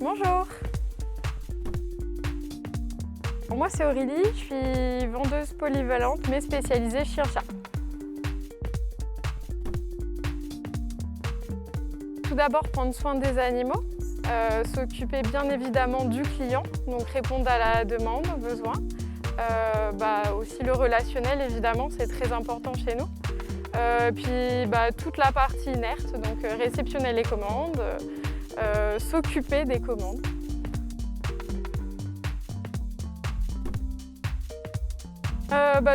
Bonjour. Moi c'est Aurélie, je suis vendeuse polyvalente mais spécialisée chien-chat. Tout d'abord prendre soin des animaux, s'occuper bien évidemment du client, donc répondre à la demande, aux besoins. Aussi le relationnel évidemment, c'est très important chez nous. Puis toute la partie inerte, donc réceptionner les commandes, s'occuper des commandes.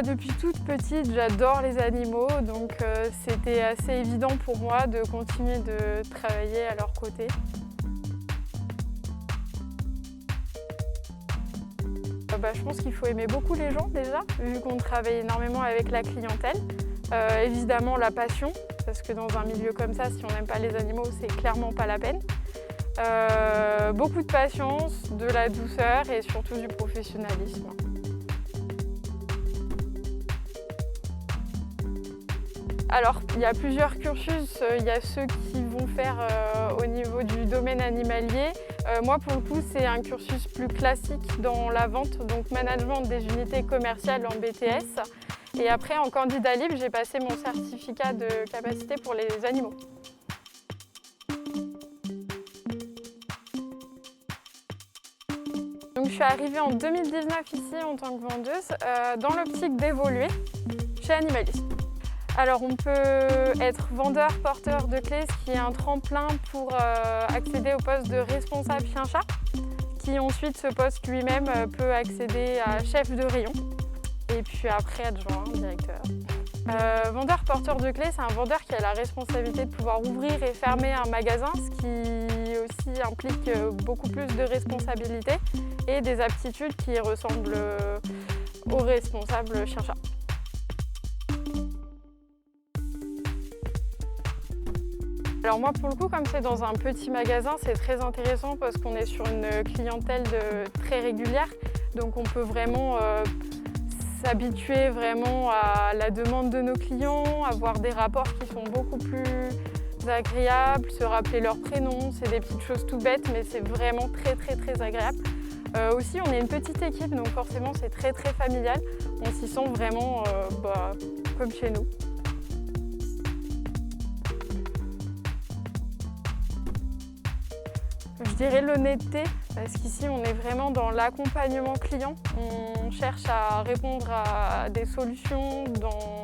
Depuis toute petite, j'adore les animaux, donc c'était assez évident pour moi de continuer de travailler à leur côté. Je pense qu'il faut aimer beaucoup les gens déjà, vu qu'on travaille énormément avec la clientèle. Évidemment la passion, parce que dans un milieu comme ça, si on n'aime pas les animaux, c'est clairement pas la peine. Beaucoup de patience, de la douceur et surtout du professionnalisme. Alors, il y a plusieurs cursus. Il y a ceux qui vont faire au niveau du domaine animalier. Moi, pour le coup, c'est un cursus plus classique dans la vente, donc management des unités commerciales en BTS. Et après, en candidat libre, j'ai passé mon certificat de capacité pour les animaux. Donc, je suis arrivée en 2019 ici en tant que vendeuse, dans l'optique d'évoluer chez Animaliste. Alors on peut être vendeur, porteur de clés, ce qui est un tremplin pour accéder au poste de responsable chien-chat, qui ensuite ce poste lui-même peut accéder à chef de rayon et puis après adjoint, directeur. Vendeur, porteur de clés, c'est un vendeur qui a la responsabilité de pouvoir ouvrir et fermer un magasin, ce qui aussi implique beaucoup plus de responsabilités et des aptitudes qui ressemblent au responsable chien-chat. Alors moi pour le coup, comme c'est dans un petit magasin, c'est très intéressant parce qu'on est sur une clientèle très régulière. Donc on peut vraiment s'habituer vraiment à la demande de nos clients, avoir des rapports qui sont beaucoup plus agréables, se rappeler leur prénom. C'est des petites choses tout bêtes mais c'est vraiment très agréable. Aussi on est une petite équipe donc forcément c'est très familial. On s'y sent vraiment comme chez nous. Je dirais l'honnêteté, parce qu'ici on est vraiment dans l'accompagnement client. On cherche à répondre à des solutions dans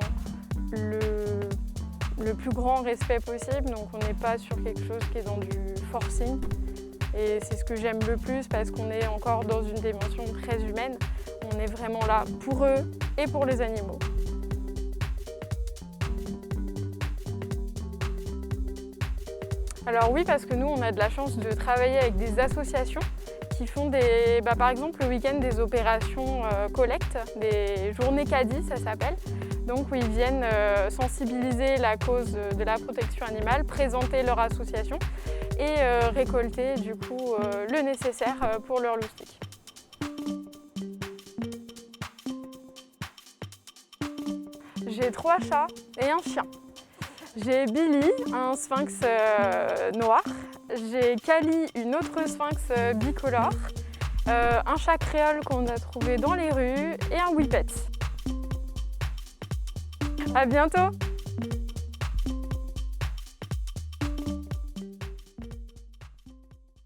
le plus grand respect possible, donc on n'est pas sur quelque chose qui est dans du forcing. Et c'est ce que j'aime le plus parce qu'on est encore dans une dimension très humaine. On est vraiment là pour eux et pour les animaux. Alors oui, parce que nous, on a de la chance de travailler avec des associations qui font par exemple le week-end des opérations collecte, des journées caddie, ça s'appelle. Donc où ils viennent sensibiliser la cause de la protection animale, présenter leur association et récolter du coup le nécessaire pour leur loustic. J'ai 3 chats et un chien. J'ai Billy, un sphinx noir. J'ai Kali, une autre sphinx bicolore. Un chat créole qu'on a trouvé dans les rues et un whippet. À bientôt!